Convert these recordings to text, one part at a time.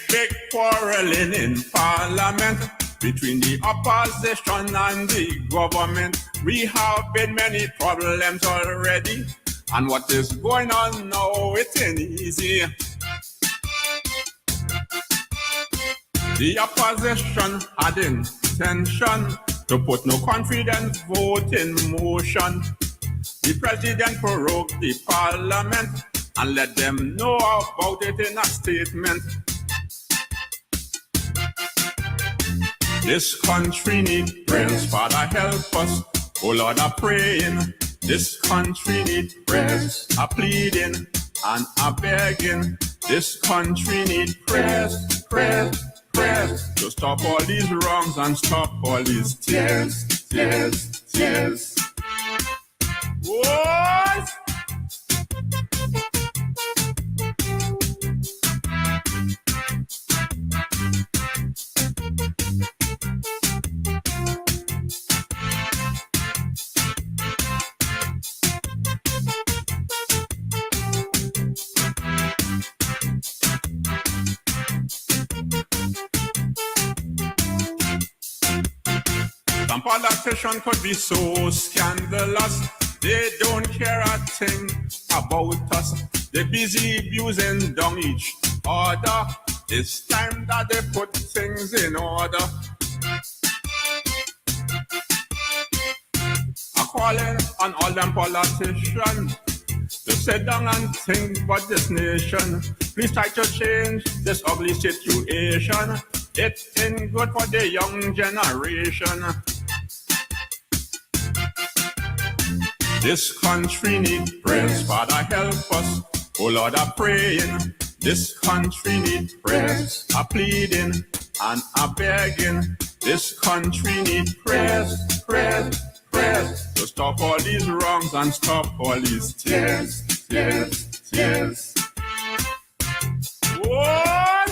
Big quarreling in parliament between the opposition and the government. We have been many problems already, and what is going on now, it ain't easy. The opposition had intention to put no confidence vote in motion. The president prorogued the parliament and let them know about it in a statement. This country needs prayers, Father help us. Oh Lord, I'm praying. This country needs prayers, I'm pleading and I'm begging. This country needs prayers, prayers, prayers to stop all these wrongs and stop all these tears, tears, tears. What? Some politicians could be so scandalous, they don't care a thing about us. They're busy abusing down each other. It's time that they put things in order. I'm calling on all them politicians to sit down and think about this nation. Please try to change this ugly situation. It ain't good for the young generation. This country needs prayers, Father help us. Oh Lord, I'm praying. This country needs prayers, I'm pleading and I'm begging. This country needs prayers, prayers, prayers to stop all these wrongs and stop all these tears, tears, tears. What?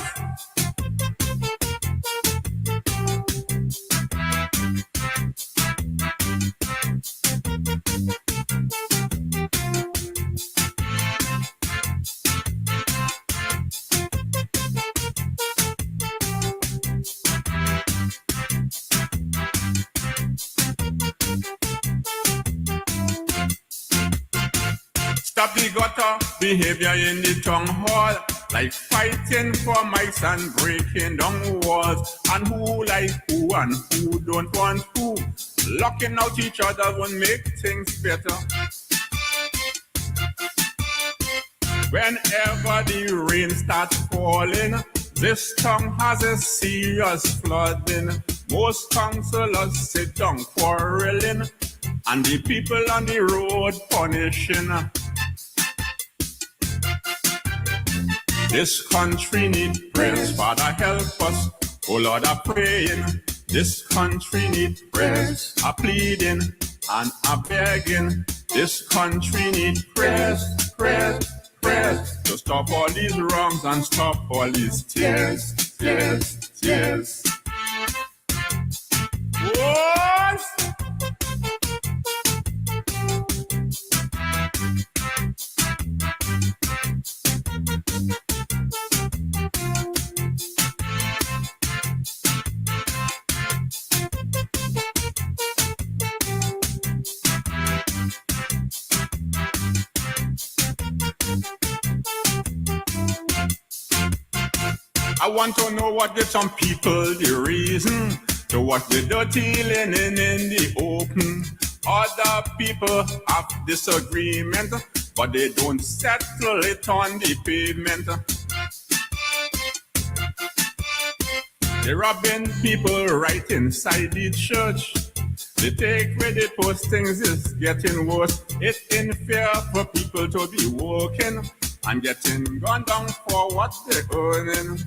Stop the gutter behavior in the town hall, like fighting for mics and breaking down walls. And who like who and who don't want who. Locking out each other won't make things better. Whenever the rain starts falling, this town has a serious flooding. Most councillors sit down quarreling, and the people on the road punishing. This country needs prayers, Father help us. Oh Lord, I'm praying. This country needs prayers, I'm pleading and I'm begging. This country needs prayers, prayers, prayers to stop all these wrongs and stop all these tears, tears, tears. What? I want to know what gives some people the reason to watch the dirty linen in the open. Other people have disagreement, but they don't settle it on the pavement. They're robbing people right inside the church. The take where they post things is getting worse. It ain't fair for people to be working and getting gone down for what they're earning.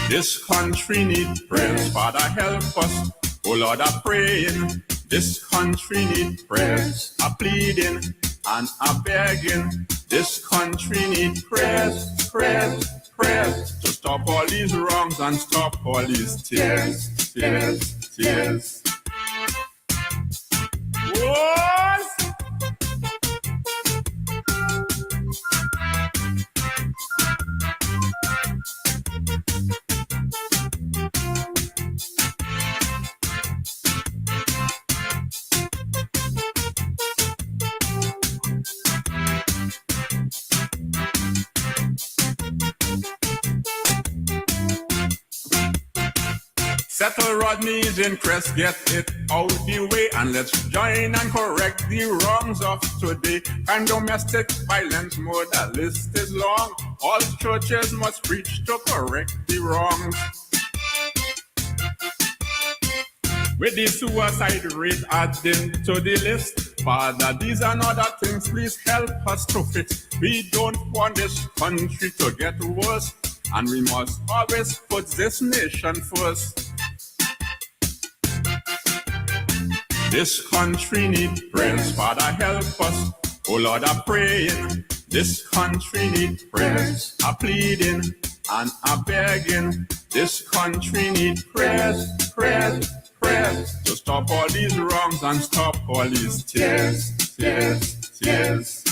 This country needs prayers, Father help us. Oh Lord, I'm praying. This country needs prayers, I'm pleading and I'm begging. This country needs prayers, prayers, prayers to stop all these wrongs and stop all these tears, tears, tears. What? Settle Rodney's in Crest, get it out the way, and let's join and correct the wrongs of today. And domestic violence, more the list is long. All churches must preach to correct the wrongs. With the suicide rate adding to the list, Father, these and other things, please help us to fix. We don't want this country to get worse, and we must always put this nation first. This country needs prayers, Father, help us. Oh Lord, I'm praying. This country needs prayers, I'm pleading and I'm begging. This country needs prayers, prayers, prayers to stop all these wrongs and stop all these tears, tears, tears.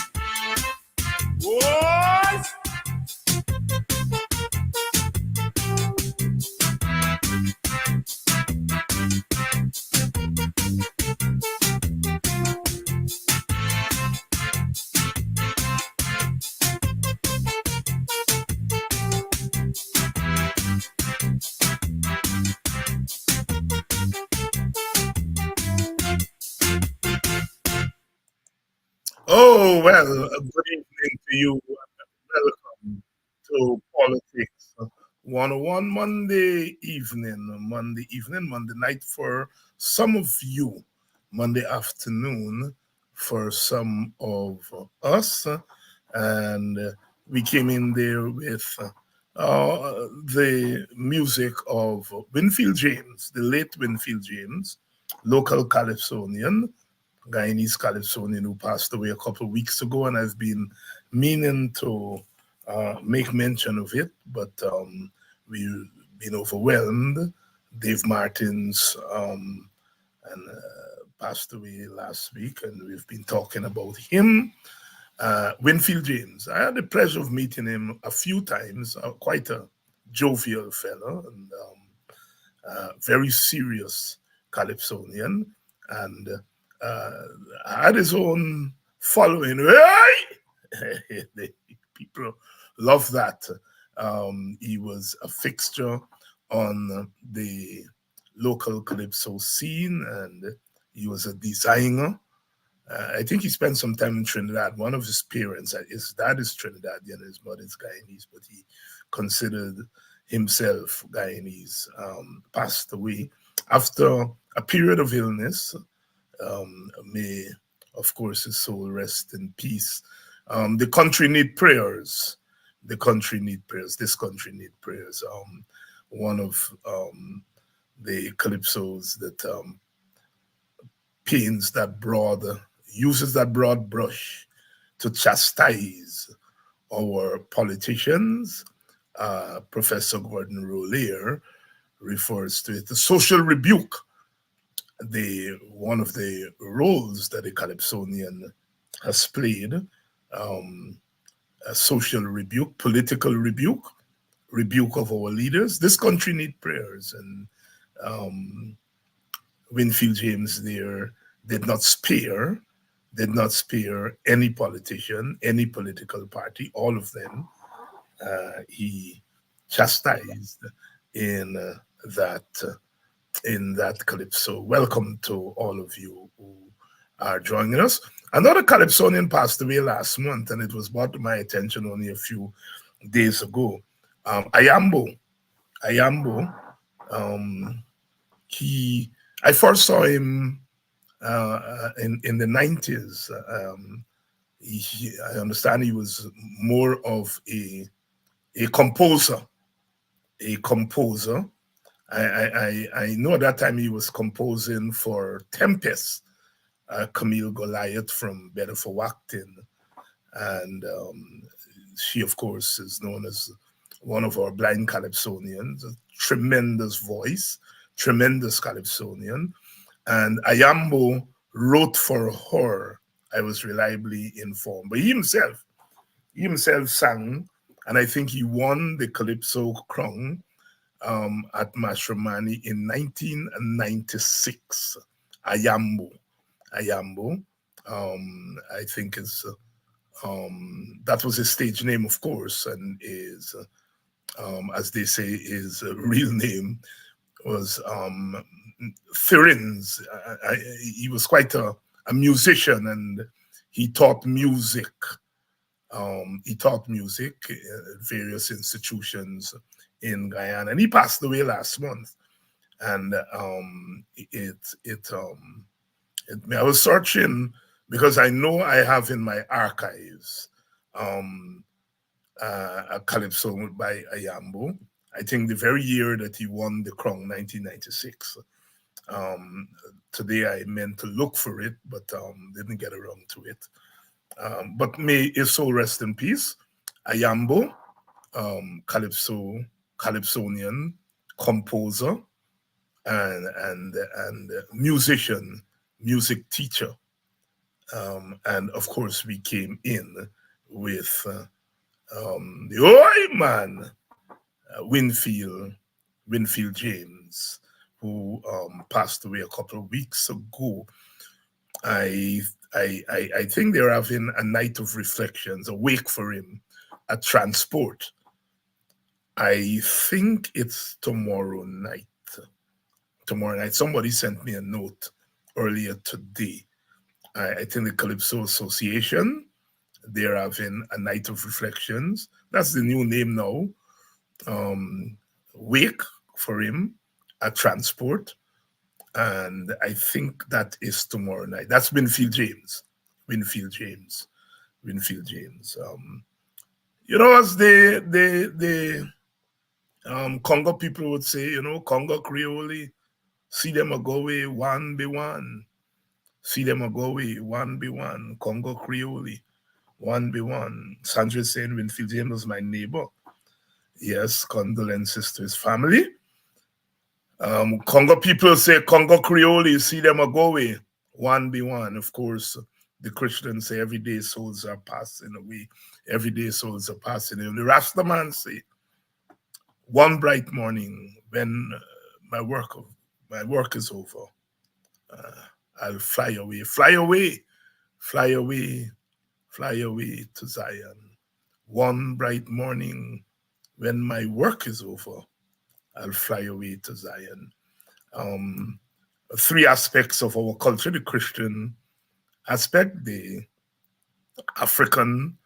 What? Oh, well, good evening to you. Welcome to Politics 101 Monday evening, Monday night for some of you, Monday afternoon for some of us. And we came in there with the music of Winfield James, the late Winfield James, local Calypsonian. Guyanese Calypsonian who passed away a couple of weeks ago, and I've been meaning to make mention of it, but we've been overwhelmed. Dave Martins passed away last week, and we've been talking about him. Winfield James, I had the pleasure of meeting him a few times, quite a jovial fellow, and very serious Calypsonian, and had his own following. People love that. He was a fixture on the local calypso scene, and he was a designer. I think he spent some time in Trinidad. One of his parents, his dad is Trinidadian, his mother is Guyanese, but he considered himself Guyanese. Passed away after a period of illness. May, of course, his soul rest in peace. The country need prayers. The country need prayers. This country need prayers. One of the calypsos that paints that broad, uses that broad brush to chastise our politicians. Professor Gordon Rollier refers to it, the social rebuke. One of the roles that the Calypsonian has played, a social rebuke, political rebuke, rebuke of our leaders. This country needs prayers, and Winfield James there did not spare any politician, any political party, all of them. He chastised in that calypso. Welcome to all of you who are joining us. Another Calypsonian passed away last month, and it was brought to my attention only a few days ago. Ayambo. I first saw him in the 90s. I understand he was more of a composer. I know at that time he was composing for Tempest, Camille Goliath from Bedford Wacton, and she, of course, is known as one of our blind Calypsonians, a tremendous voice, tremendous Calypsonian. And Ayambo wrote for her, I was reliably informed. But he himself sang, and I think he won the Calypso crown at Mashramani in 1996. Ayambo. I think is that was his stage name, of course, and is, as they say, his real name Thurins. He was quite a musician, and he taught music. He taught music at various institutions in Guyana, and he passed away last month. And I was searching because I know I have in my archives a calypso by Ayambo. I think the very year that he won the crown, 1996. Today I meant to look for it, but didn't get around to it. But may his soul rest in peace. Ayambo, calypsonian, composer, and musician, music teacher. And of course, we came in with the Oi man, Winfield James, who passed away a couple of weeks ago. I think they're having a night of reflections, a wake for him at Transport. I think it's tomorrow night. Somebody sent me a note earlier today. I think the Calypso Association, they're having a night of reflections. That's the new name now. Wake for him at Transport. And I think that is tomorrow night. That's Winfield James. As the Congo people would say, Congo Creole, see them a go away, one by one. See them a go away, one by one. Congo Creole, one by one. Sandra saying Winfield James was my neighbor. Yes, condolences to his family. Congo people say Congo Creole, see them a go away, one by one. Of course, the Christians say everyday souls are passing away. Everyday souls are passing away. The Rastaman say, one bright morning when my work is over, I'll fly away to Zion. One bright morning when my work is over, I'll fly away to Zion. Three aspects of our culture: the Christian aspect, the African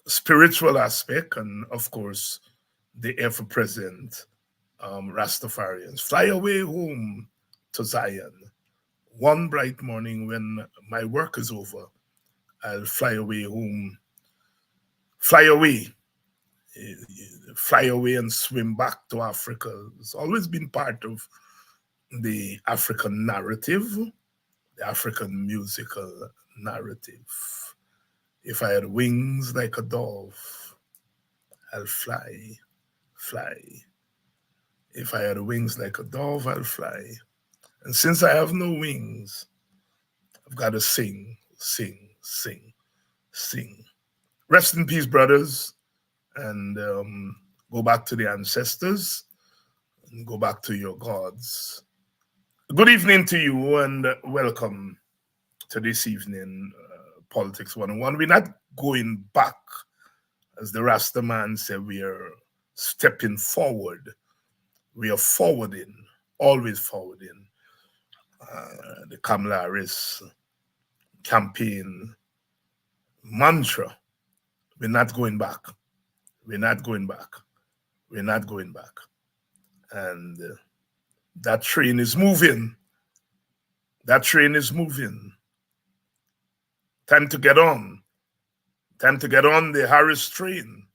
spiritual aspect, and of course, the ever-present Rastafarians. Fly away home to Zion. One bright morning when my work is over, I'll fly away home. Fly away and swim back to Africa. It's always been part of the African narrative, the African musical narrative. If I had wings like a dove, I'll fly. If I had wings like a dove, I'll fly. And since I have no wings, I've got to sing. Rest in peace, brothers, and go back to the ancestors and go back to your gods. Good evening to you and welcome to this evening, Politics 101. We're not going back, as the Rasta man said, we are stepping forward. We are forwarding, always forwarding. The Kamala Harris campaign mantra. We're not going back. And that train is moving. Time to get on the Harris train.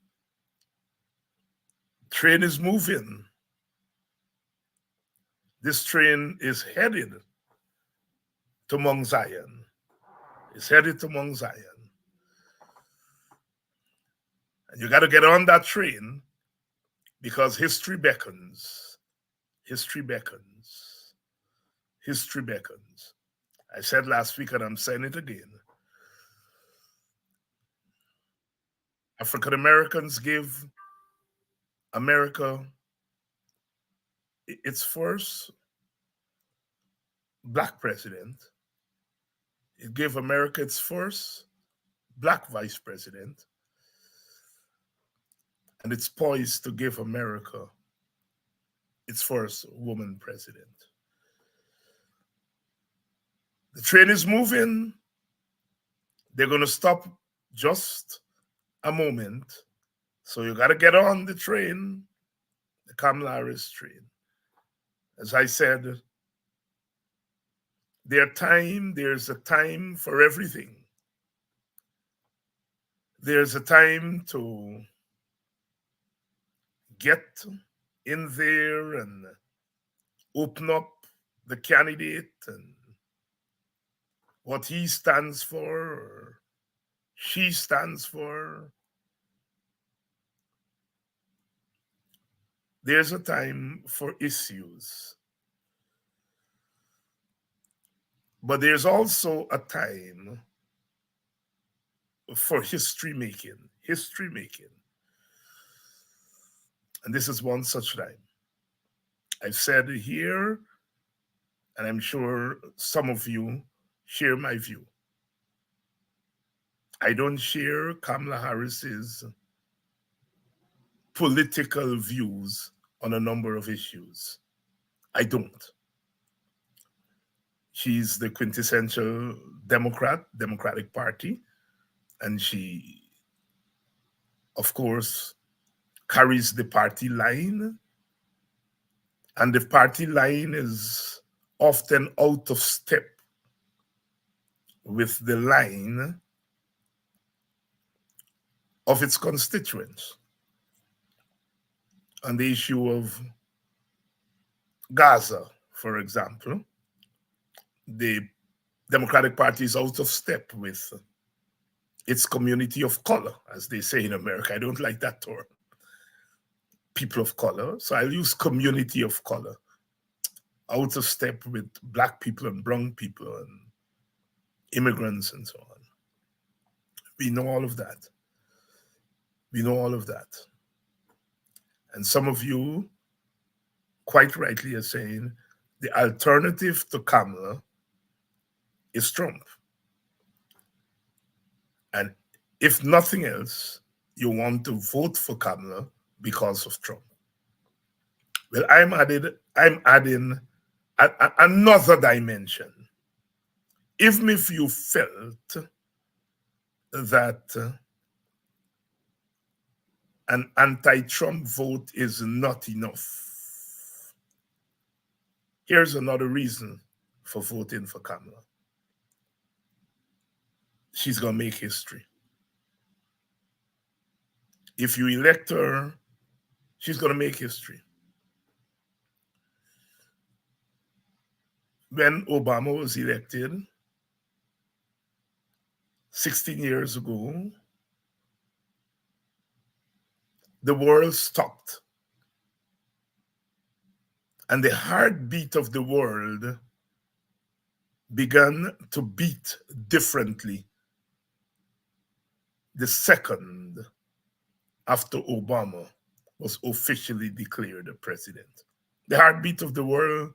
Train is moving. This train is headed to Mount Zion. And you got to get on that train because history beckons. I said last week, and I'm saying it again. African Americans give America its first Black president. It gave America its first Black vice president. And it's poised to give America its first woman president. The train is moving. They're going to stop just a moment. So you got to get on the train, the Kamala Harris train. As I said, there's a time for everything. There's a time to get in there and open up the candidate and what he stands for or she stands for. There's a time for issues. But there's also a time for history making. History making. And this is one such time. I've said here, and I'm sure some of you share my view. I don't share Kamala Harris's political views on a number of issues. I don't. She's the quintessential Democrat, Democratic Party, and she, of course, carries the party line. And the party line is often out of step with the line of its constituents. On the issue of Gaza, for example, the Democratic Party is out of step with its community of color, as they say in America. I don't like that term. People of color. So I'll use community of color. Out of step with Black people and brown people and immigrants and so on. We know all of that. We know all of that. And some of you quite rightly are saying the alternative to Kamala is Trump. And if nothing else, you want to vote for Kamala because of Trump. Well, I'm adding another dimension. Even if you felt that an anti-Trump vote is not enough, here's another reason for voting for Kamala. She's going to make history. If you elect her, she's going to make history. When Obama was elected 16 years ago, the world stopped. And the heartbeat of the world began to beat differently the second after Obama was officially declared a president. The heartbeat of the world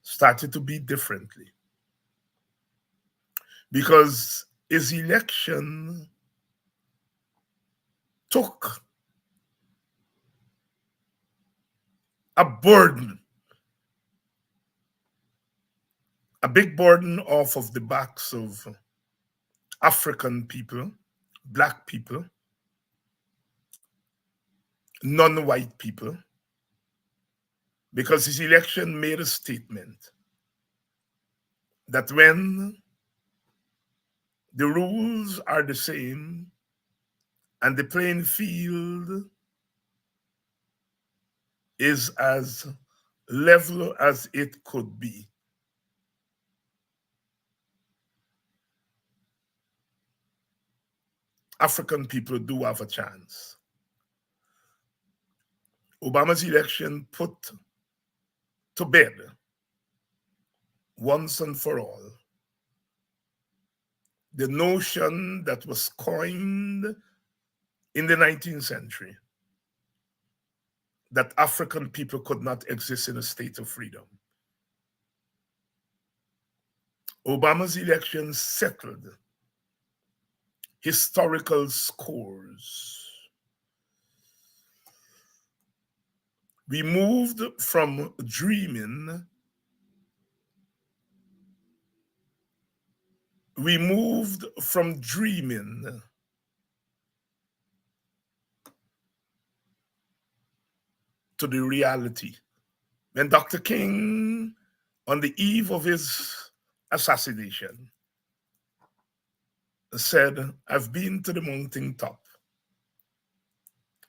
started to beat differently because his election took a burden, a big burden off of the backs of African people, Black people, non-white people, because his election made a statement that when the rules are the same and the playing field is as level as it could be, African people do have a chance. Obama's election put to bed once and for all the notion that was coined in the 19th century that African people could not exist in a state of freedom. Obama's election settled historical scores. We moved from dreaming. We moved from dreaming to the reality. When Dr. King, on the eve of his assassination, said, I've been to the mountain top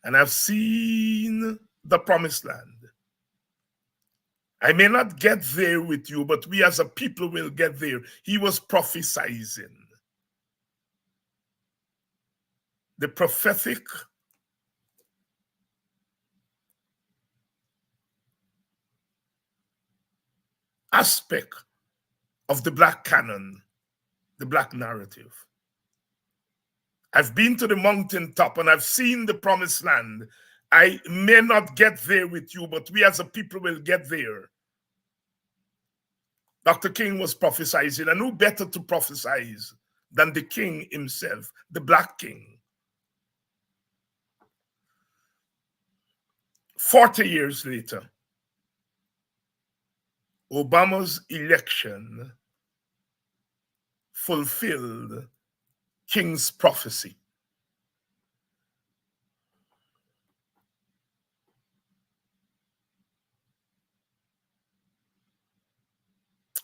and I've seen the promised land. I may not get there with you, but we as a people will get there. He was prophesying. The prophetic aspect of the Black canon, the Black narrative. I've been to the mountaintop and I've seen the promised land. I may not get there with you, but we as a people will get there. Dr. King was prophesying, and who better to prophesy than the king himself, the Black king. 40 years later, Obama's election fulfilled King's prophecy.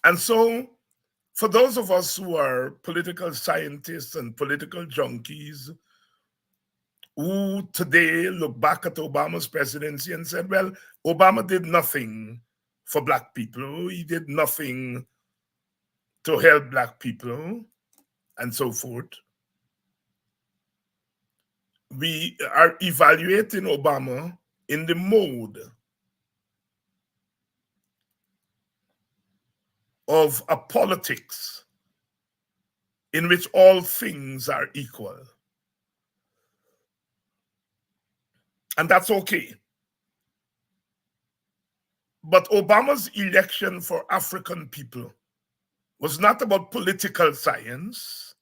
And so, for those of us who are political scientists and political junkies, who today look back at Obama's presidency and said, well, Obama did nothing for Black people. He did nothing to help Black people, and so forth. We are evaluating Obama in the mode of a politics in which all things are equal. And that's okay. But Obama's election for African people was not about political science.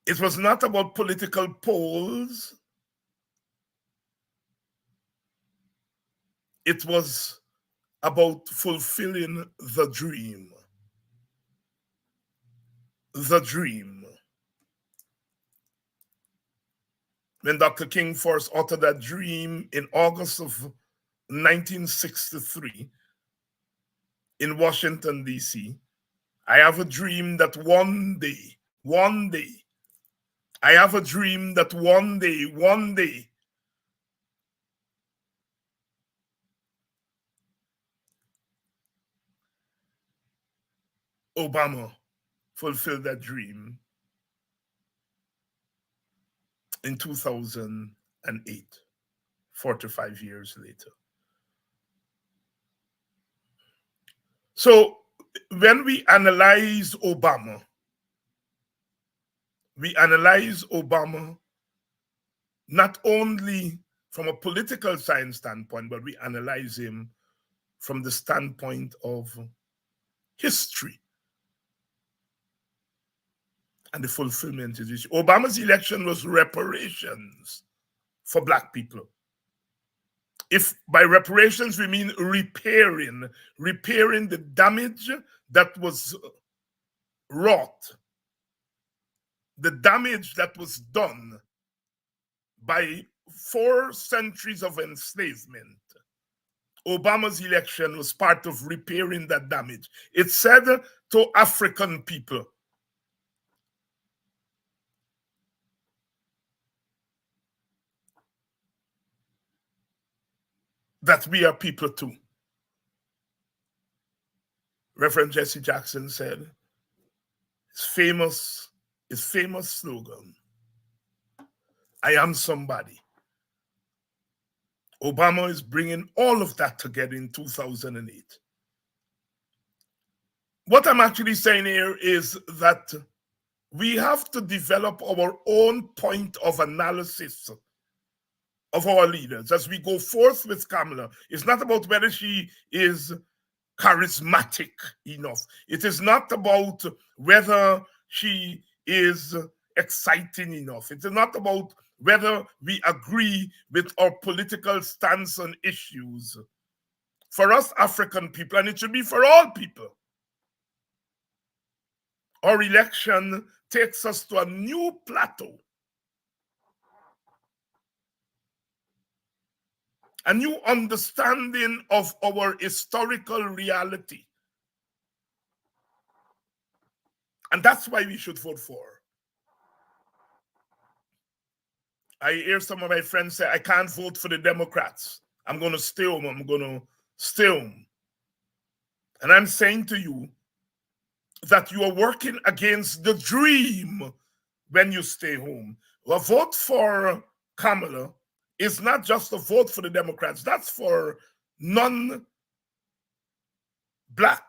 It was not about political polls. It was about fulfilling the dream. The dream. When Dr. King first uttered that dream in August of 1963 in Washington, D.C., I have a dream that one day, I have a dream that one day, Obama fulfilled that dream in 2008, 45 years later. So when we analyze Obama not only from a political science standpoint, but we analyze him from the standpoint of history and the fulfillment of history. Obama's election was reparations for Black people. If by reparations we mean repairing the damage that was wrought, the damage that was done by 4 centuries of enslavement, Obama's election was part of repairing that damage. It said to African people, that we are people too. Reverend Jesse Jackson said his famous slogan, I am somebody. Obama is bringing all of that together in 2008. What I'm actually saying here is that we have to develop our own point of analysis of our leaders as we go forth with Kamala. It's not about whether she is charismatic enough. It is not about whether she is exciting enough. It is not about whether we agree with our political stance on issues. For us African people, and it should be for all people, our election takes us to a new plateau, a new understanding of our historical reality. And that's why we should vote for. I hear some of my friends say, I can't vote for the Democrats. I'm going to stay home. I'm going to stay home. And I'm saying to you that you are working against the dream when you stay home. A vote for Kamala is not just a vote for the Democrats. That's for non-black,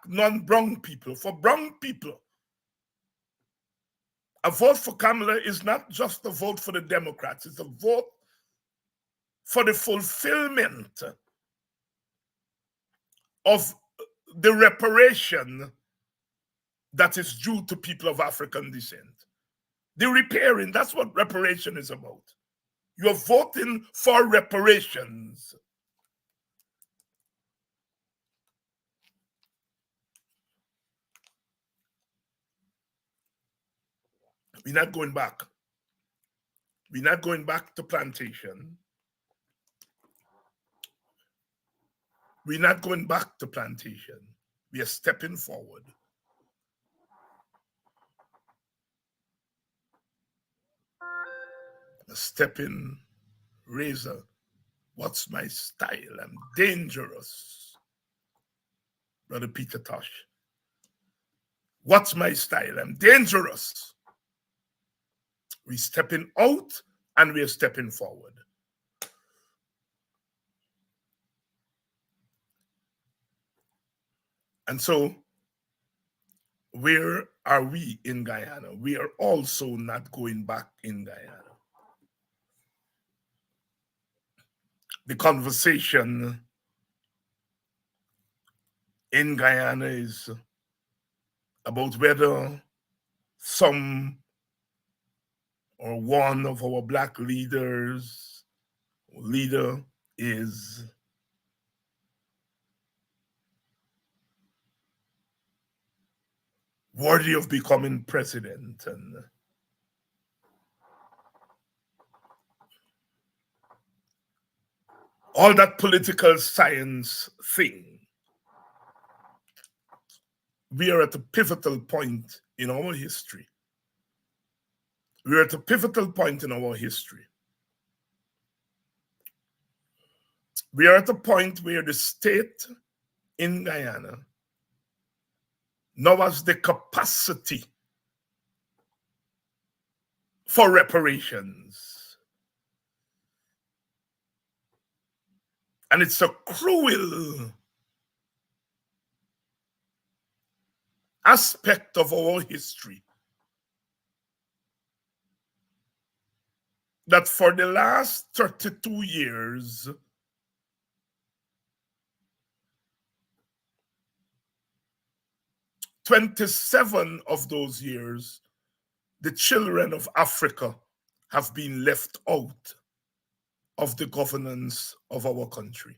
non-brown people. For brown people, a vote for Kamala is not just a vote for the Democrats. It's a vote for the fulfillment of the reparation that is due to people of African descent. The repairing, that's what reparation is about. You're voting for reparations. We're not going back. We're not going back to plantation. We're not going back to plantation. We are stepping forward. A stepping razor. What's my style? I'm dangerous. Brother Peter Tosh. What's my style? I'm dangerous. We're stepping out and we're stepping forward. And so, where are we in Guyana? We are also not going back in Guyana. The conversation in Guyana is about whether some or one of our Black leaders or leader is worthy of becoming president, and all that political science thing. We are at a pivotal point in our history. We're at a pivotal point in our history. We are at a point where the state in Guyana now has the capacity for reparations. And it's a cruel aspect of our history that for the last 32 years, "27 of those years, the children of Africa have been left out of the governance of our country.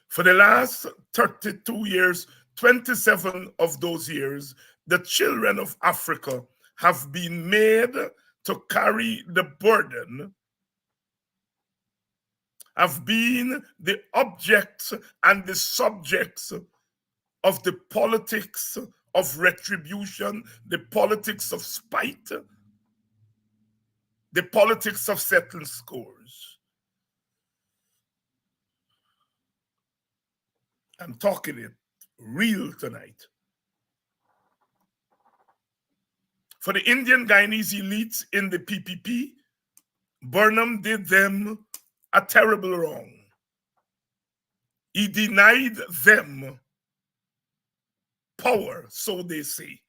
For the last 32 years, 27 of those years, the children of Africa have been made to carry the burden, have been the objects and the subjects of the politics of retribution, the politics of spite, the politics of settling scores. I'm talking it real tonight. For the Indian Guyanese elites in the PPP, Burnham did them a terrible wrong. He denied them power, so they say.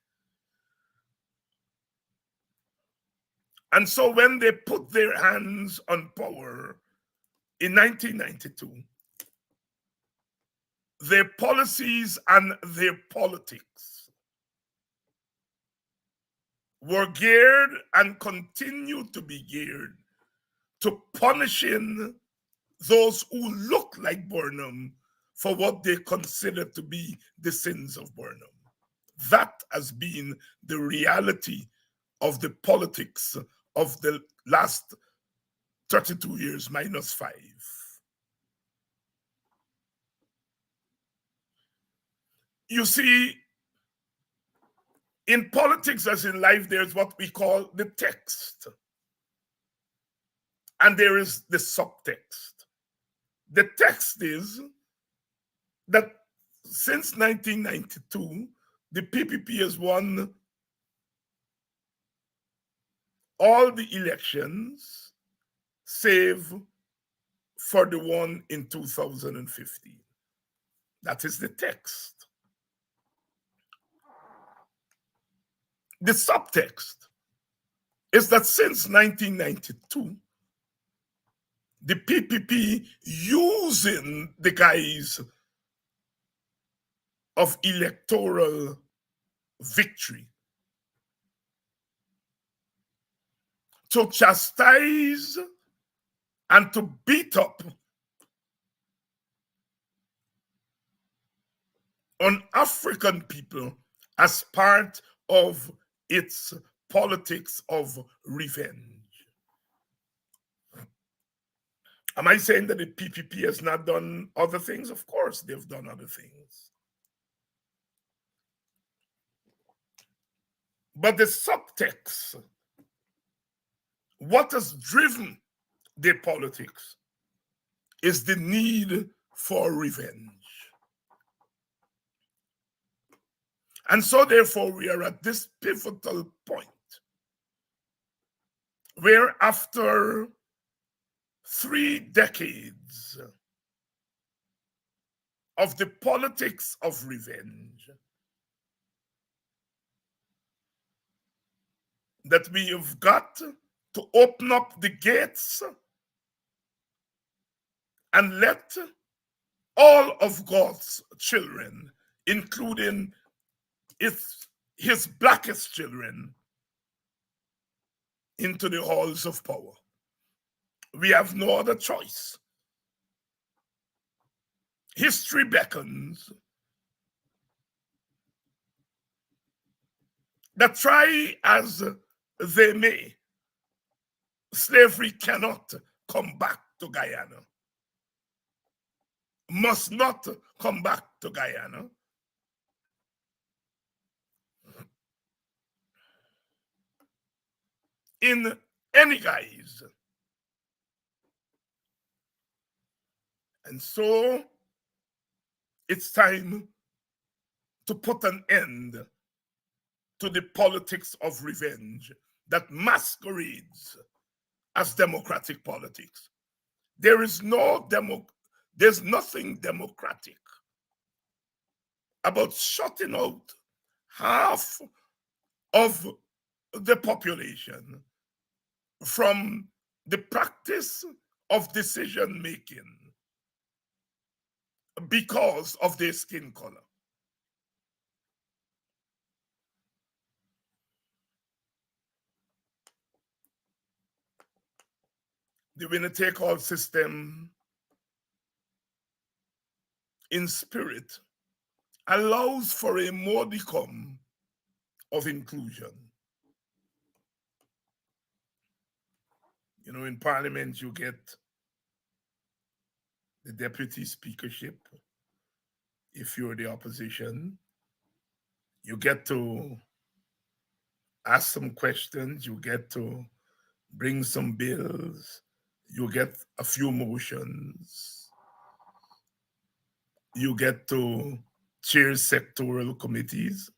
And so when they put their hands on power in 1992, their policies and their politics were geared and continue to be geared to punishing those who look like Burnham for what they consider to be the sins of Burnham. That has been the reality of the politics of the last 32 years minus 5. You see, in politics as in life, there's what we call the text, and there is the subtext. The text is that since 1992, the PPP has won all the elections save for the one in 2015. That is the text. The subtext is that since 1992, the PPP, using the guise of electoral victory to chastise and to beat up on African people as part of its politics of revenge. Am I saying that the PPP has not done other things? Of course, they've done other things. But the subtext, what has driven their politics, is the need for revenge. And so, therefore, we are at this pivotal point where, after 3 decades of the politics of revenge, that we have got to open up the gates and let all of God's children, including his blackest children, into the halls of power. We have no other choice. History beckons that, try as they may, slavery cannot come back to Guyana, must not come back to Guyana. In any guise. And so it's time to put an end to the politics of revenge that masquerades as democratic politics. There's nothing democratic about shutting out half of the population from the practice of decision making because of their skin color. The winner-take-all system, in spirit, allows for a modicum of inclusion. You know, in Parliament, you get the deputy speakership. If you're the opposition, you get to ask some questions, you get to bring some bills, you get a few motions, you get to chair sectoral committees.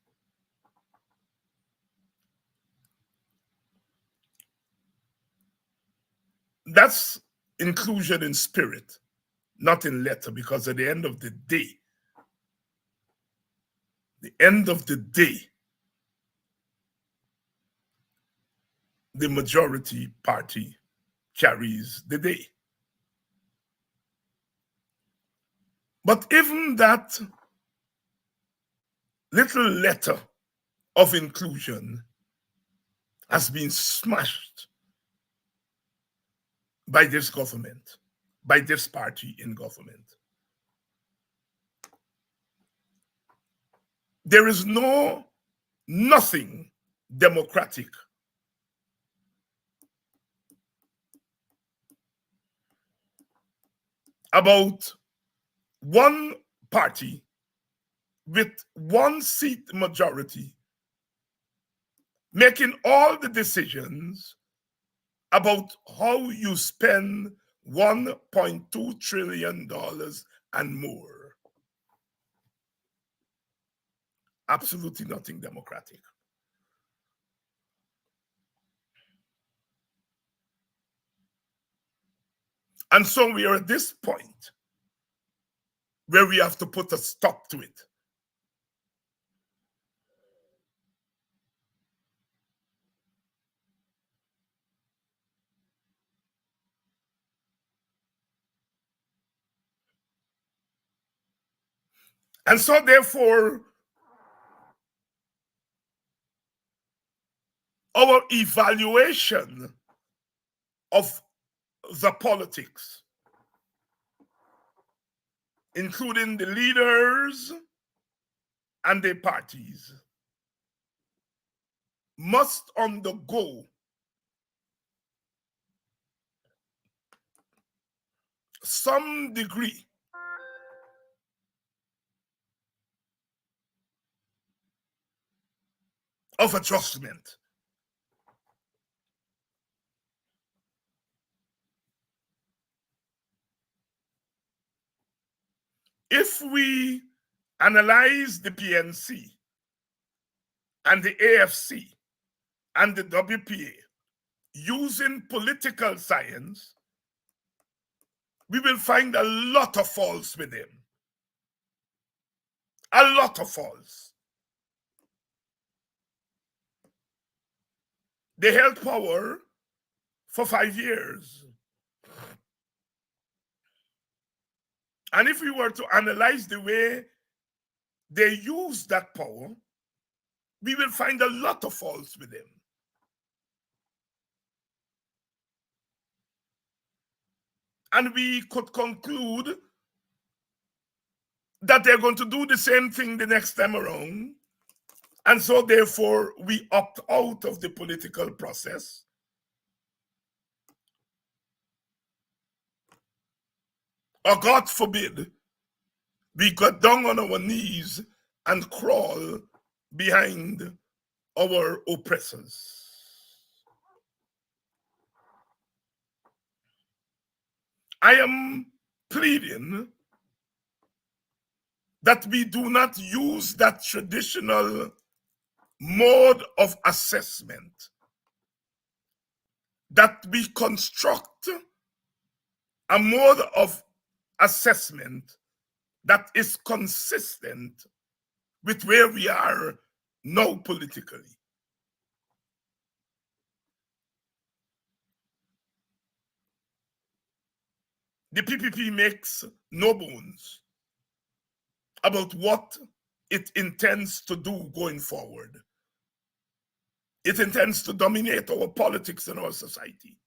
That's inclusion in spirit, not in letter, because at the end of the day, the majority party carries the day. But even that little letter of inclusion has been smashed by this government, by this party in government. There is nothing democratic about one party with one seat majority making all the decisions about how you spend $1.2 trillion and more. Absolutely nothing democratic. And so we are at this point where we have to put a stop to it. And so therefore, our evaluation of the politics, including the leaders and the parties, must undergo some degree of adjustment. If we analyze the PNC and the AFC and the WPA using political science, we will find a lot of faults with them. A lot of faults. They held power for 5 years. And if we were to analyze the way they use that power, we will find a lot of faults with them. And we could conclude that they're going to do the same thing the next time around. And so therefore, we opt out of the political process. Or God forbid, we got down on our knees and crawl behind our oppressors. I am pleading that we do not use that traditional mode of assessment, that we construct a mode of assessment that is consistent with where we are now politically. The PPP makes no bones about what it intends to do going forward. It intends to dominate our politics and our society.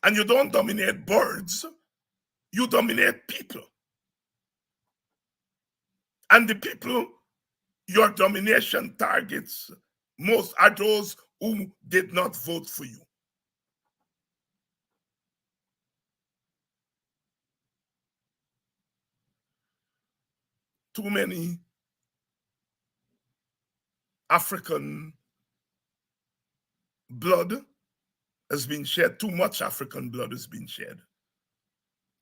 And you don't dominate birds, you dominate people. And the people your domination targets most are those who did not vote for you. Too many African blood has been shed. Too much African blood has been shed.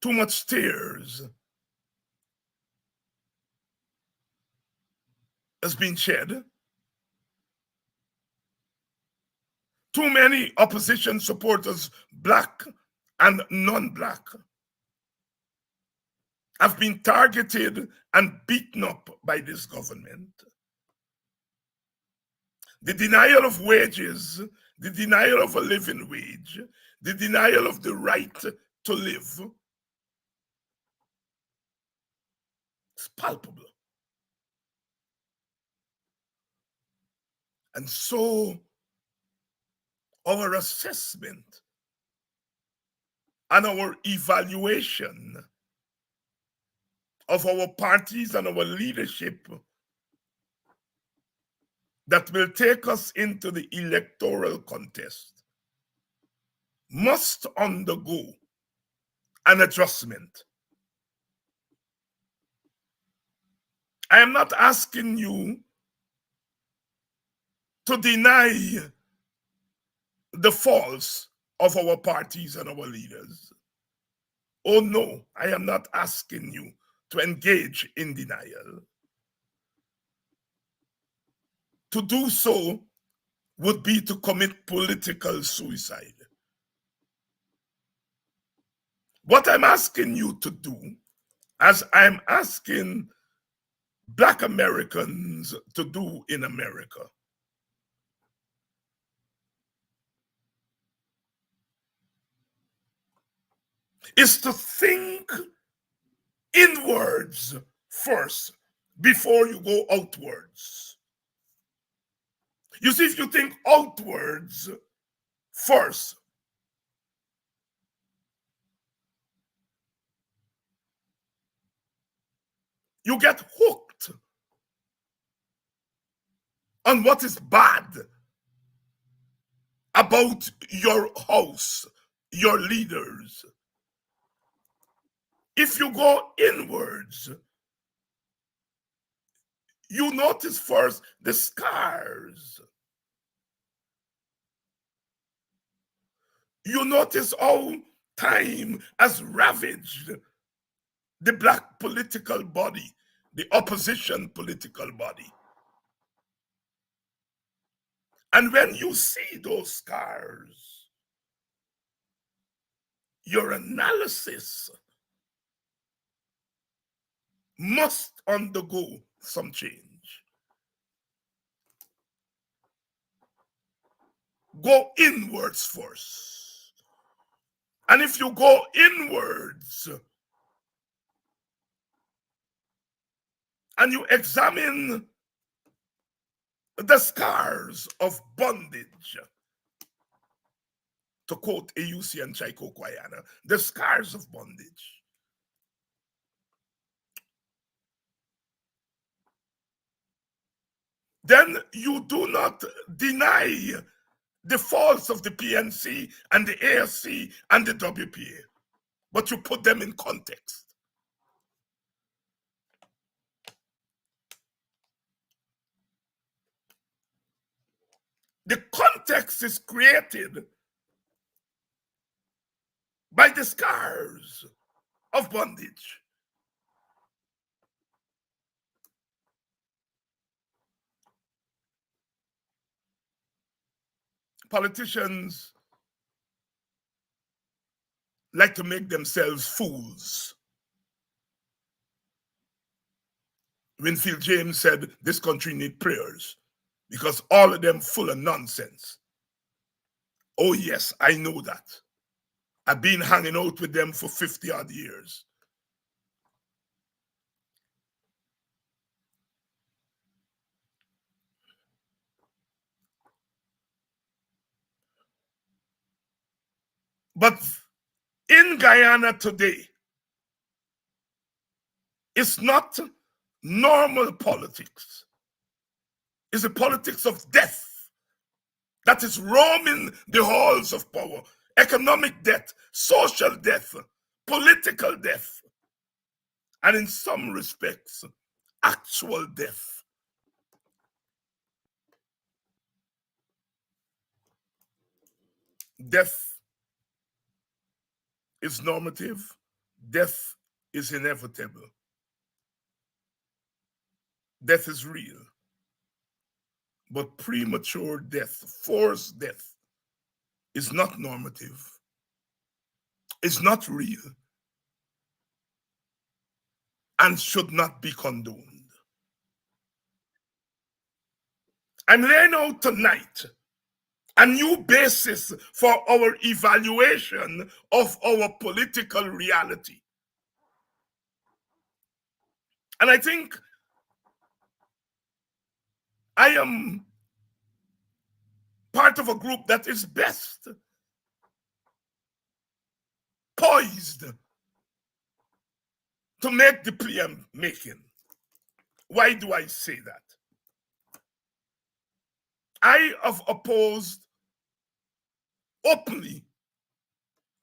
Too much tears has been shed. Too many opposition supporters, black and non-black, have been targeted and beaten up by this government. The denial of wages, the denial of a living wage, the denial of the right to live is palpable. And so our assessment and our evaluation of our parties and our leadership that will take us into the electoral contest must undergo an adjustment. I am not asking you to deny the faults of our parties and our leaders. Oh no, I am not asking you to engage in denial. To do so would be to commit political suicide. What I'm asking you to do, as I'm asking Black Americans to do in America, is to think inwards first before you go outwards. You see, if you think outwards first, you get hooked on what is bad about your house, your leaders. If you go inwards, you notice first the scars. You notice how time has ravaged the Black political body, the opposition political body. And when you see those scars, your analysis must undergo some change. Go inwards first. And if you go inwards and you examine the scars of bondage, to quote AUC and Chaiko Kwayana, the scars of bondage, then you do not deny the faults of the PNC and the ASC and the WPA, but you put them in context. The context is created by the scars of bondage. Politicians like to make themselves fools. Winfield James said this country needs prayers because all of them full of nonsense. Oh yes, I know that. I've been hanging out with them for 50 odd years. But in Guyana today, it's not normal politics. It's the politics of death that is roaming the halls of power. Economic death, social death, political death, and in some respects, actual death. Death is normative. Death is inevitable. Death is real. But premature death, forced death, is not normative. It's not real and should not be condoned. I'm laying out tonight a new basis for our evaluation of our political reality. And I think I am part part of a group that is best poised to make the plea I'm making. Why do I say that? I have opposed openly.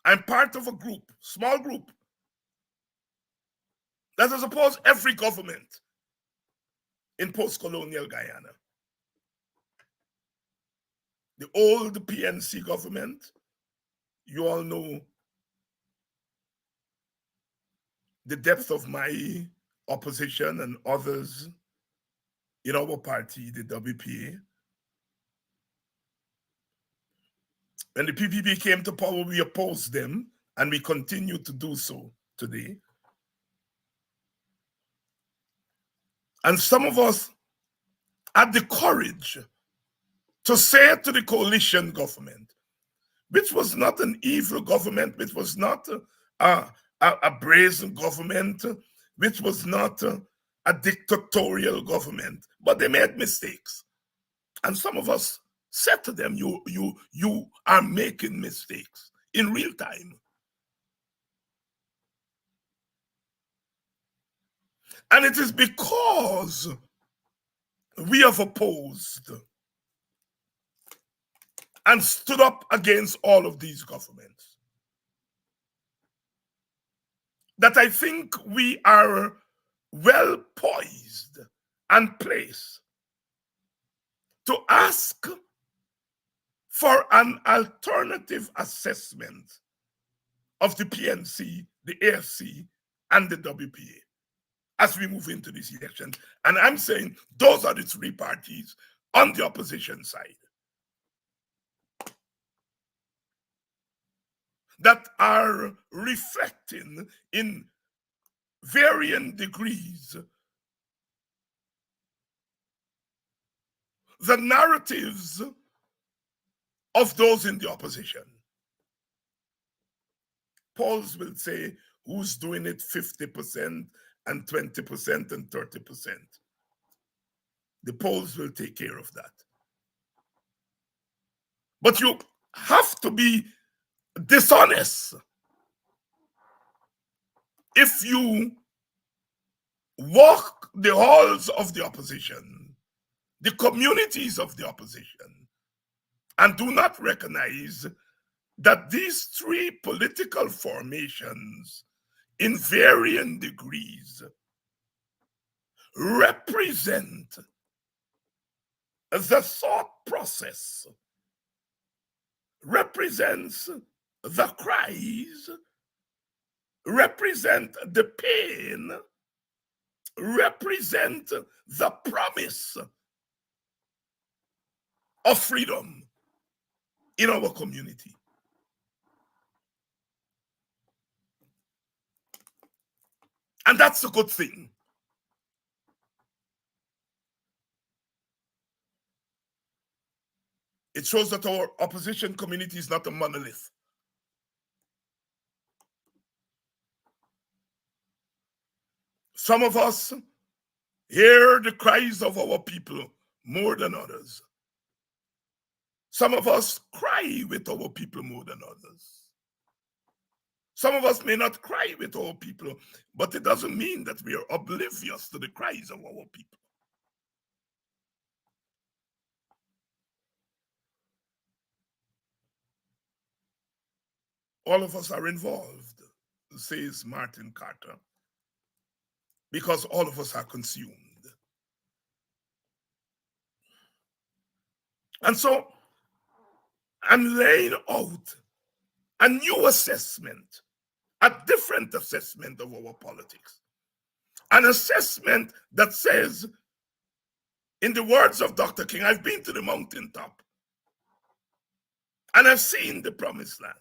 I'm part of a group, small group, that has opposed every government in post-colonial Guyana. The old PNC government, you all know the depth of my opposition and others in our party, the WPA. When the PPP came to power, we opposed them, and we continue to do so today. And some of us had the courage to say to the coalition government, which was not an evil government, which was not a brazen government, which was not a dictatorial government, but they made mistakes. And some of us said to them, you are making mistakes in real time. And it is because we have opposed and stood up against all of these governments that I think we are well poised and placed to ask for an alternative assessment of the PNC, the AFC, and the WPA as we move into this election. And I'm saying those are the three parties on the opposition side that are reflecting in varying degrees the narratives of those in the opposition. Polls will say who's doing it 50% and 20% and 30%. The polls will take care of that. But you have to be dishonest if you walk the halls of the opposition, the communities of the opposition, and do not recognize that these three political formations in varying degrees represent the thought process, represents the cries, represent the pain, represent the promise of freedom in our community. And that's a good thing. It shows that our opposition community is not a monolith. Some of us hear the cries of our people more than others. Some of us cry with our people more than others. Some of us may not cry with our people, but it doesn't mean that we are oblivious to the cries of our people. All of us are involved, says Martin Carter, because all of us are consumed. And so I'm laying out a new assessment, a different assessment of our politics. An assessment that says, in the words of Dr. King, I've been to the mountaintop and I've seen the promised land.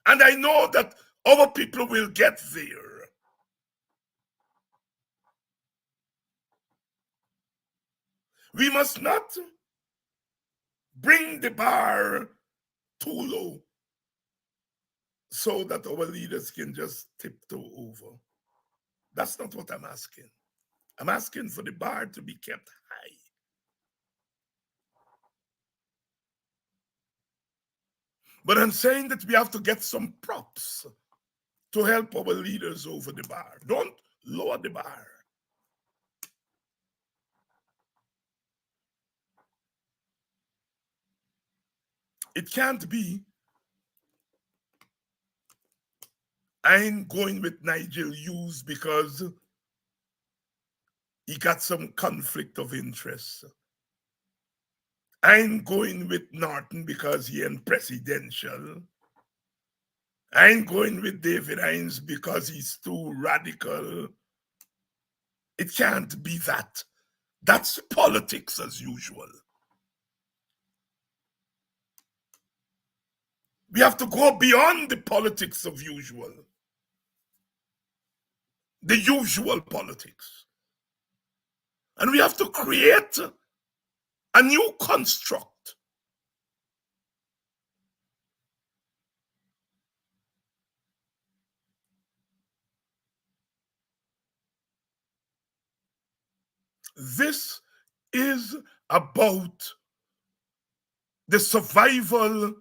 And I know that our people will get there. We must not bring the bar too low so that our leaders can just tiptoe over. That's not what I'm asking. I'm asking for the bar to be kept high. But I'm saying that we have to get some props to help our leaders over the bar. Don't lower the bar. It can't be, I ain't going with Nigel Hughes because he got some conflict of interest. I ain't going with Norton because he ain't presidential. I ain't going with David Hines because he's too radical. It can't be that. That's politics as usual. We have to go beyond the politics of usual. The usual politics. And we have to create a new construct. This is about the survival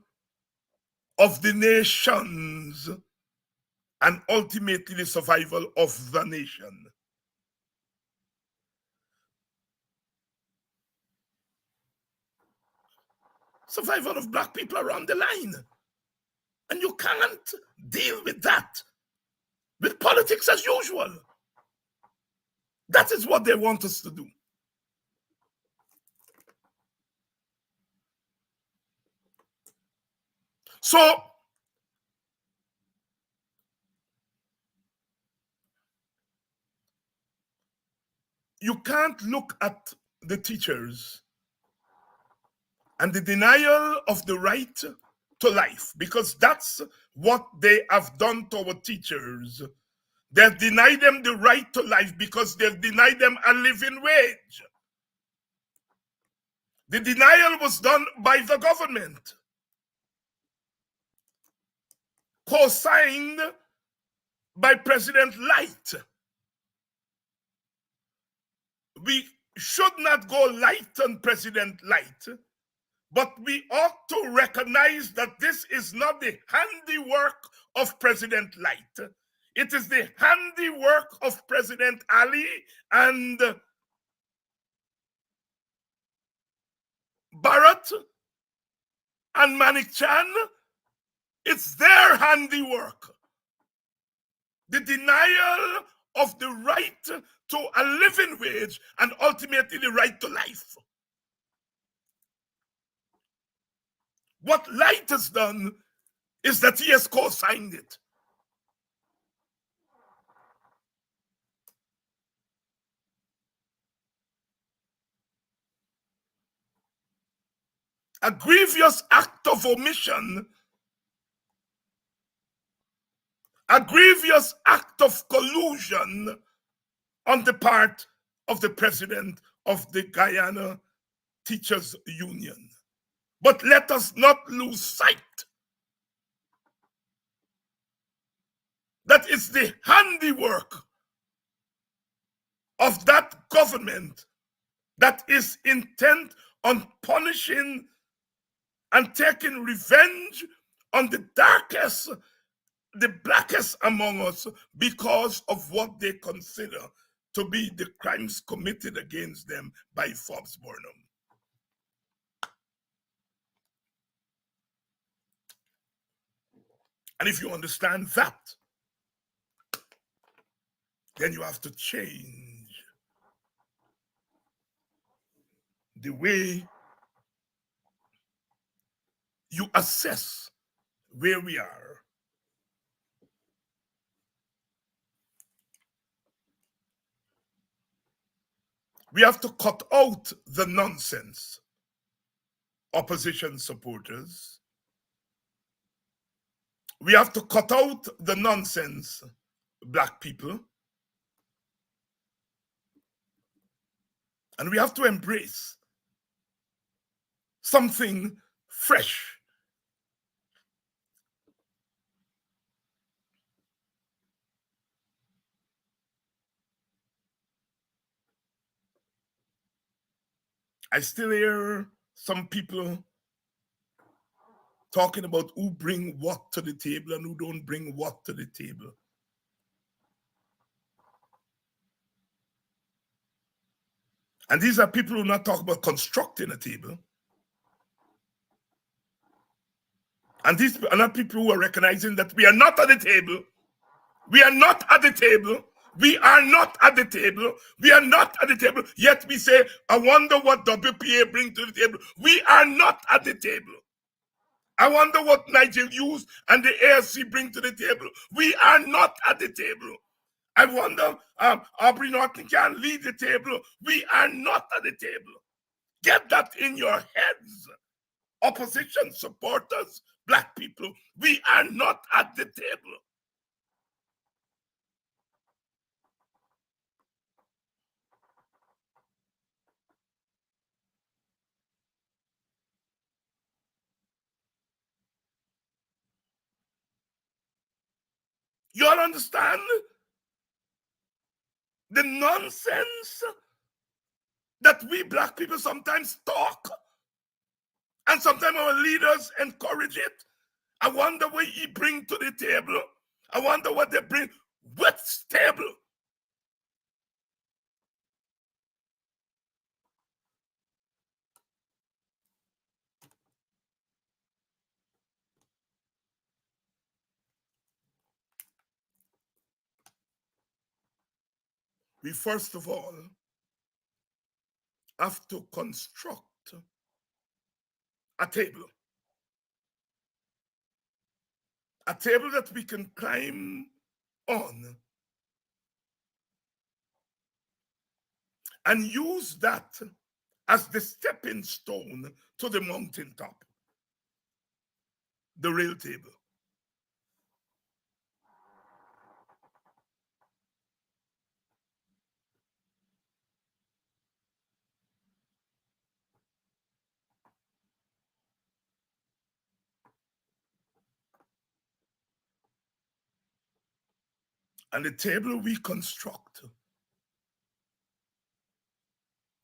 of the nations and ultimately the survival of the nation. Survival of black people around the line. And you can't deal with that with politics as usual. That is what they want us to do. So, you can't look at the teachers and the denial of the right to life, because that's what they have done to our teachers. They've denied them the right to life because they've denied them a living wage. The denial was done by the government, co-signed by President Light. We should not go light on President Light, but we ought to recognize that this is not the handiwork of President Light. It is the handiwork of President Ali and Barrett and Manik Chan. It's their handiwork. The denial of the right to a living wage and ultimately the right to life. What Light has done is that he has co-signed it. A grievous act of omission, a grievous act of collusion on the part of the president of the Guyana Teachers Union. But let us not lose sight that it's the handiwork of that government that is intent on punishing and taking revenge on the darkest, the blackest among us because of what they consider to be the crimes committed against them by Forbes Burnham. And if you understand that, then you have to change the way you assess where we are. We have to cut out the nonsense, opposition supporters. We have to cut out the nonsense, black people. And we have to embrace something fresh. I still hear some people talking about who bring what to the table and who don't bring what to the table. And these are people who not talk about constructing a table. And these are not people who are recognizing that we are not at the table. We are not at the table. We are not at the table. We are not at the table. Yet we say, I wonder what WPA bring to the table. We are not at the table. I wonder what Nigel Hughes and the ASC bring to the table. We are not at the table. I wonder, Aubrey Norton can lead the table. We are not at the table. Get that in your heads. Opposition supporters, Black people, we are not at the table. You all understand the nonsense that we Black people sometimes talk, and sometimes our leaders encourage it? I wonder what he bring to the table. I wonder what they bring. What's table? We first of all have to construct a table. A table that we can climb on and use that as the stepping stone to the mountaintop, the real table. And the table we construct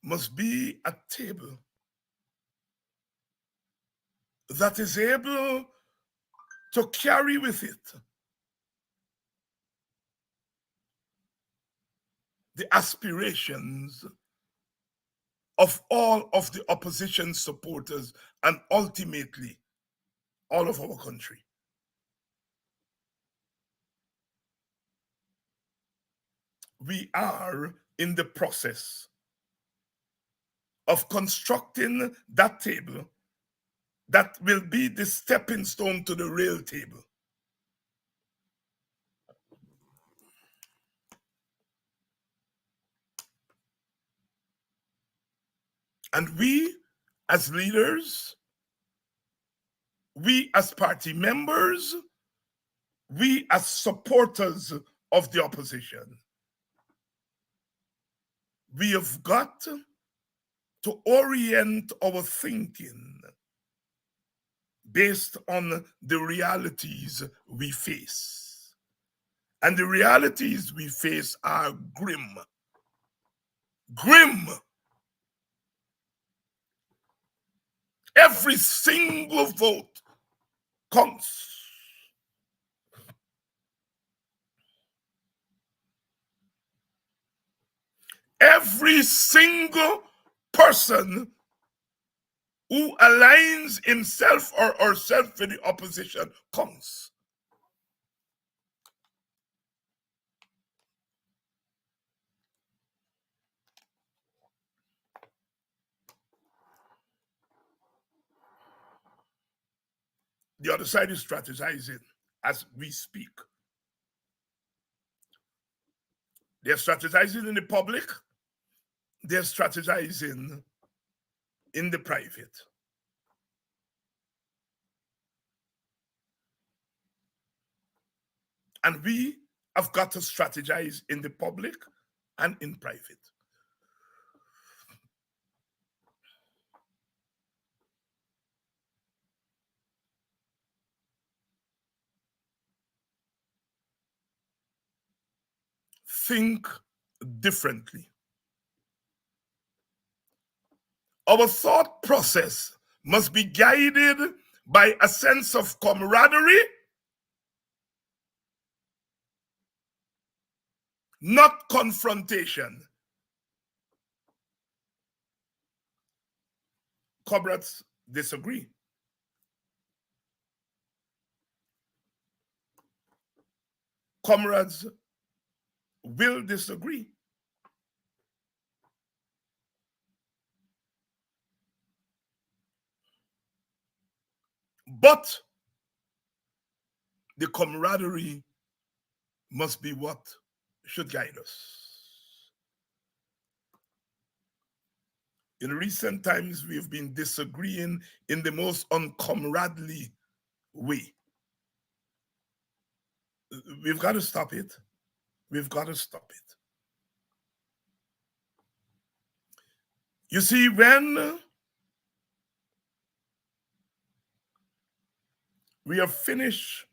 must be a table that is able to carry with it the aspirations of all of the opposition supporters and ultimately all of our country. We are in the process of constructing that table that will be the stepping stone to the real table. And we as leaders, we as party members, we as supporters of the opposition, we have got to orient our thinking based on the realities we face. And the realities we face are grim. Grim. Every single vote counts. Every single person who aligns himself or herself with the opposition counts. The other side is strategizing as we speak. They're strategizing in the public, they're strategizing in the private. And we have got to strategize in the public and in private. Think differently. Our thought process must be guided by a sense of camaraderie, not confrontation. Comrades disagree. Comrades will disagree. But the camaraderie must be what should guide us. In recent times, we've been disagreeing in the most uncomradely way. We've got to stop it. We've got to stop it. You see, when we have finished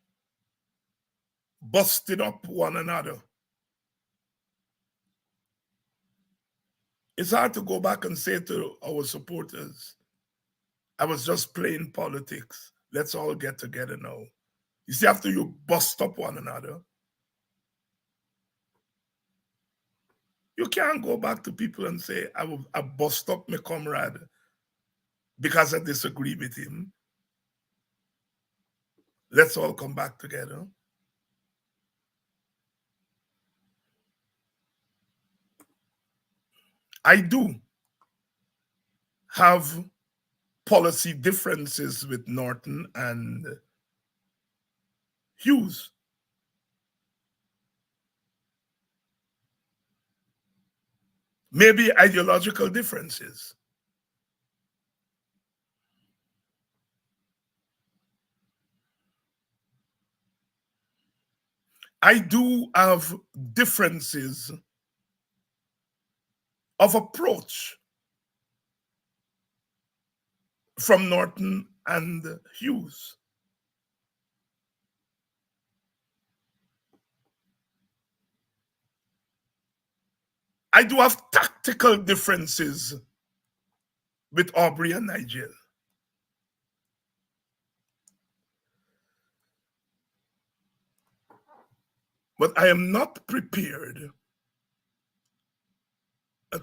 busting up one another, it's hard to go back and say to our supporters, I was just playing politics. Let's all get together now. You see, after you bust up one another, you can't go back to people and say, I bust up my comrade because I disagree with him. Let's all come back together. I do have policy differences with Norton and Hughes. Maybe ideological differences. I do have differences of approach from Norton and Hughes. I do have tactical differences with Aubrey and Nigel. But I am not prepared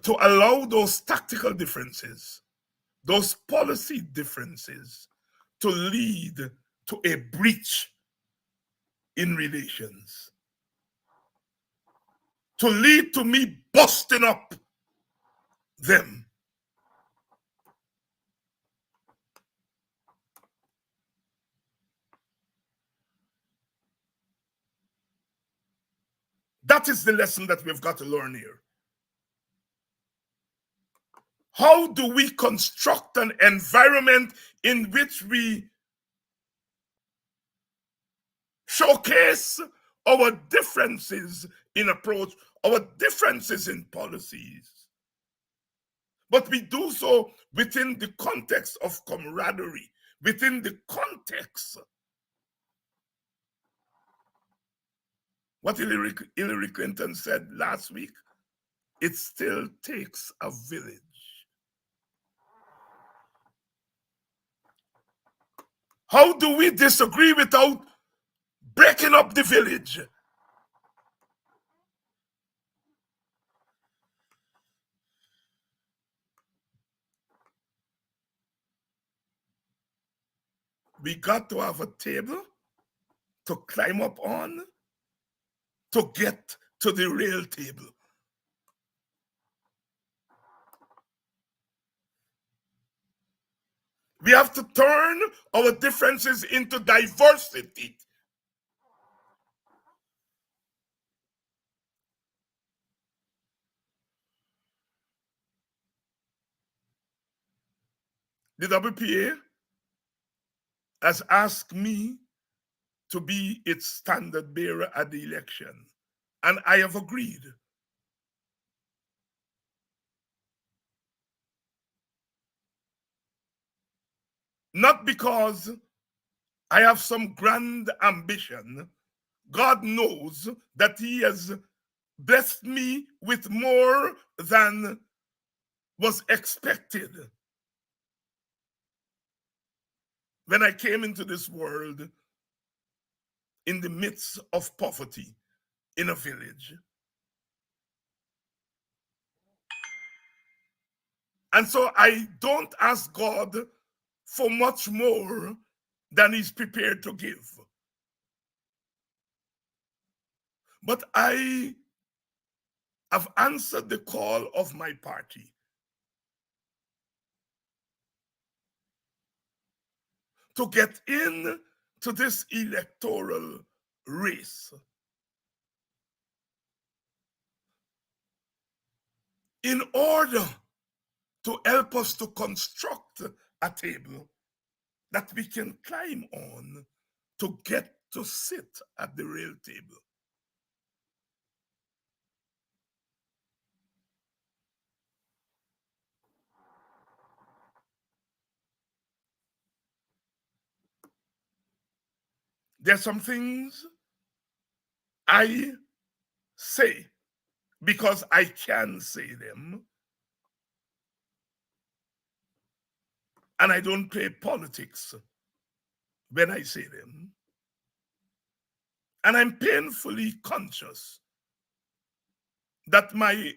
to allow those tactical differences, those policy differences, to lead to a breach in relations, to lead to me busting up them. That is the lesson that we've got to learn here. How do we construct an environment in which we showcase our differences in approach, our differences in policies, but we do so within the context of camaraderie, within the context. What Hillary Clinton said last week, it still takes a village. How do we disagree without breaking up the village? We got to have a table to climb up on to get to the real table. We have to turn our differences into diversity. The WPA has asked me to be its standard bearer at the election, and I have agreed. Not because I have some grand ambition. God knows that He has blessed me with more than was expected. when I came into this world in the midst of poverty in a village. And so I don't ask God for much more than He's prepared to give. But I have answered the call of my party to get in to this electoral race in order to help us to construct a table that we can climb on to get to sit at the real table. There are some things I say because I can say them, and I don't play politics when I say them. And I'm painfully conscious that my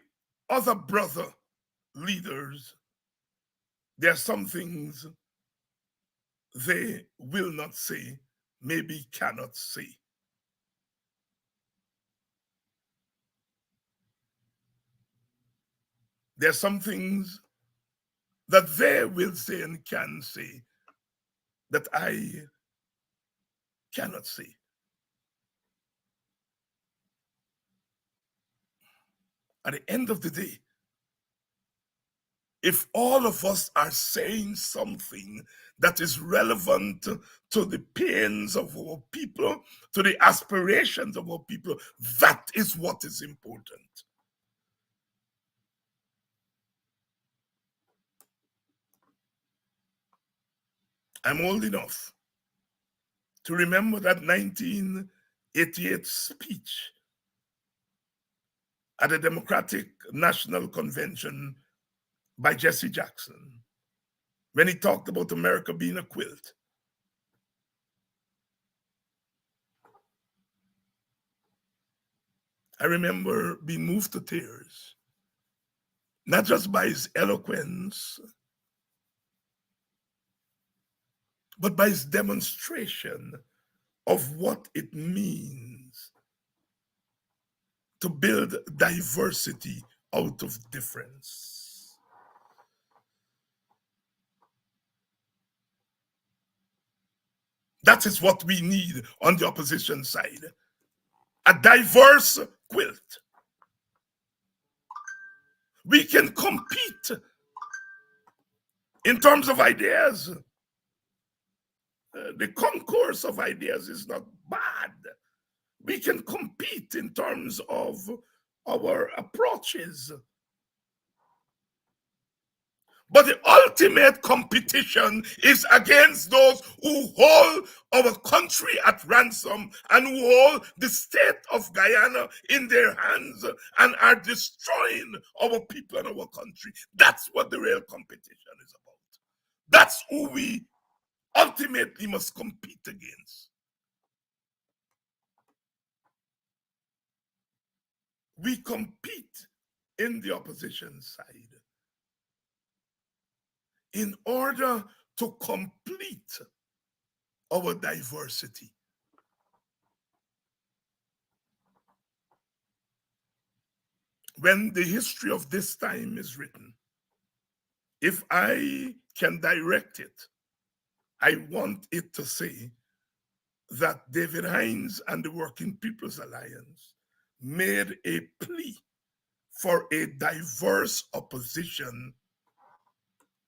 other brother leaders, there are some things they will not say, maybe cannot say. There are some things that they will say and can say that I cannot say. At the end of the day, if all of us are saying something that is relevant to the pains of our people, to the aspirations of our people, that is what is important. I'm old enough to remember that 1988 speech at the Democratic National Convention by Jesse Jackson, when he talked about America being a quilt. I remember being moved to tears, not just by his eloquence, but by his demonstration of what it means to build diversity out of difference. That is what we need on the opposition side. A diverse quilt. We can compete in terms of ideas. The concourse of ideas is not bad. We can compete in terms of our approaches. But the ultimate competition is against those who hold our country at ransom and who hold the state of Guyana in their hands and are destroying our people and our country. That's what the real competition is about. That's who we ultimately must compete against. We compete in the opposition side in order to complete our diversity. When the history of this time is written, if I can direct it, I want it to say that David Hines and the Working People's Alliance made a plea for a diverse opposition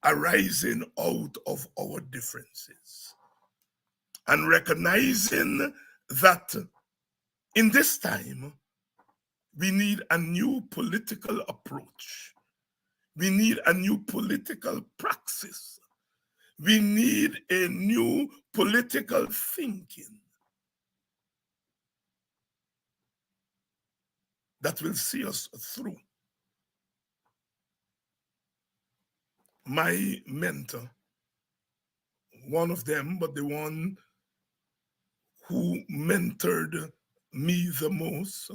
arising out of our differences, and recognizing that in this time, we need a new political approach. We need a new political praxis. We need a new political thinking that will see us through. My mentor, one of them, but the one who mentored me the most,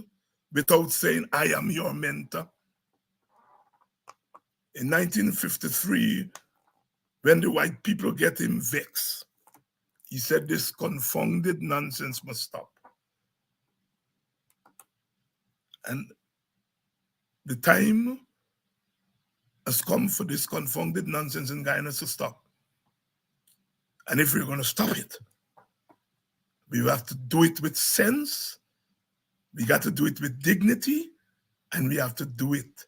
without saying I am your mentor. In 1953, when the white people get him vexed, he said, this confounded nonsense must stop. And the time has come for this confounded nonsense in Guyana to stop. And if we're going to stop it, we have to do it with sense, we got to do it with dignity, and we have to do it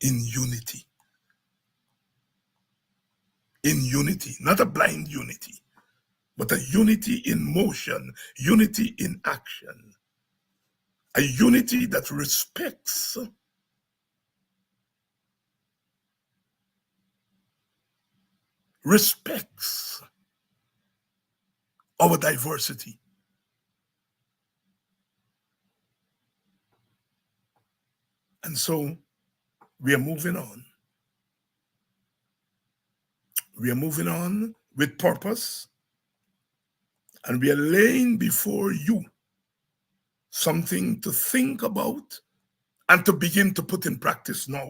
in unity. In unity, not a blind unity, but a unity in motion, unity in action, a unity that respects our diversity. And so we are moving on. We are moving on with purpose, and we are laying before you something to think about and to begin to put in practice now.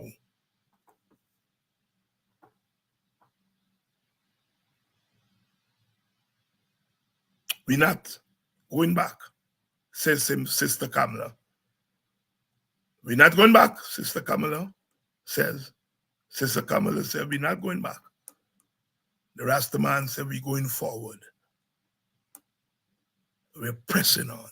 We're not going back, says Sister Kamala. We're not going back, Sister Kamala says. Sister Kamala said, we're not going back. The Rasta man said, we're going forward. We're pressing on.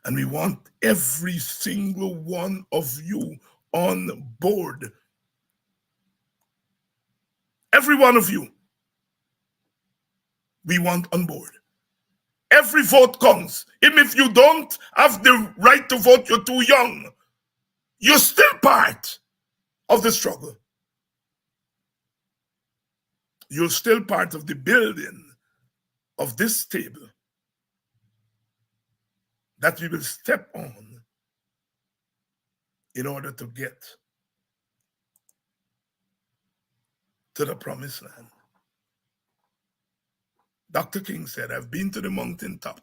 And we want every single one of you on board. Every one of you, we want on board. Every vote counts. Even if you don't have the right to vote, you're too young, you're still part of the struggle. You're still part of the building of this table that we will step on in order to get to the promised land. Dr. King said, I've been to the mountaintop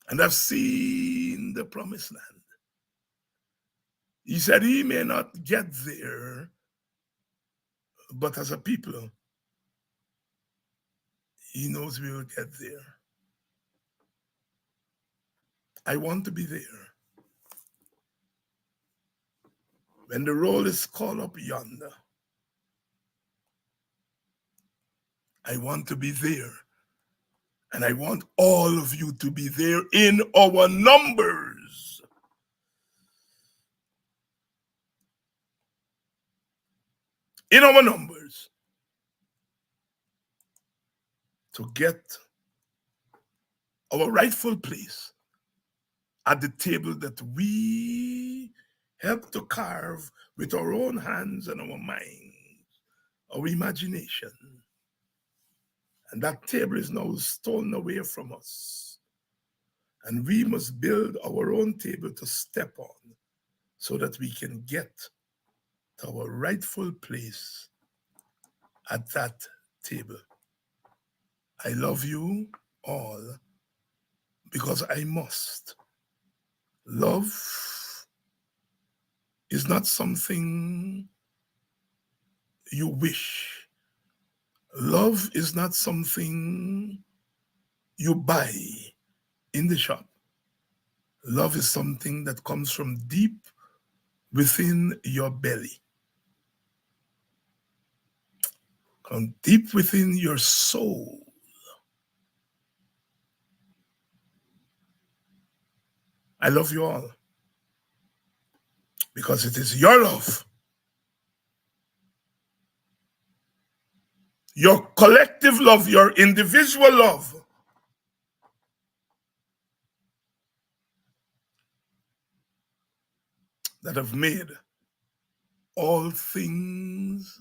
and I've seen the promised land. He said he may not get there, but as a people, he knows we will get there. I want to be there. When the roll is called up yonder, I want to be there. And I want all of you to be there in our numbers. In our numbers. To get our rightful place at the table that we help to carve with our own hands and our minds, our imagination. And that table is now stolen away from us. And we must build our own table to step on so that we can get to our rightful place at that table. I love you all because I must. Love is not something you wish. Love is not something you buy in the shop. Love is something that comes from deep within your belly. From deep within your soul. I love you all because it is your love, your collective love, your individual love that have made all things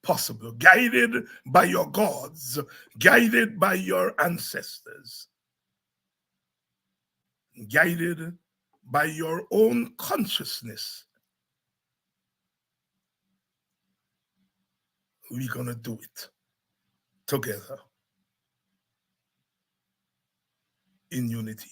possible, guided by your gods, guided by your ancestors, guided by your own consciousness. we're going to do it together in unity.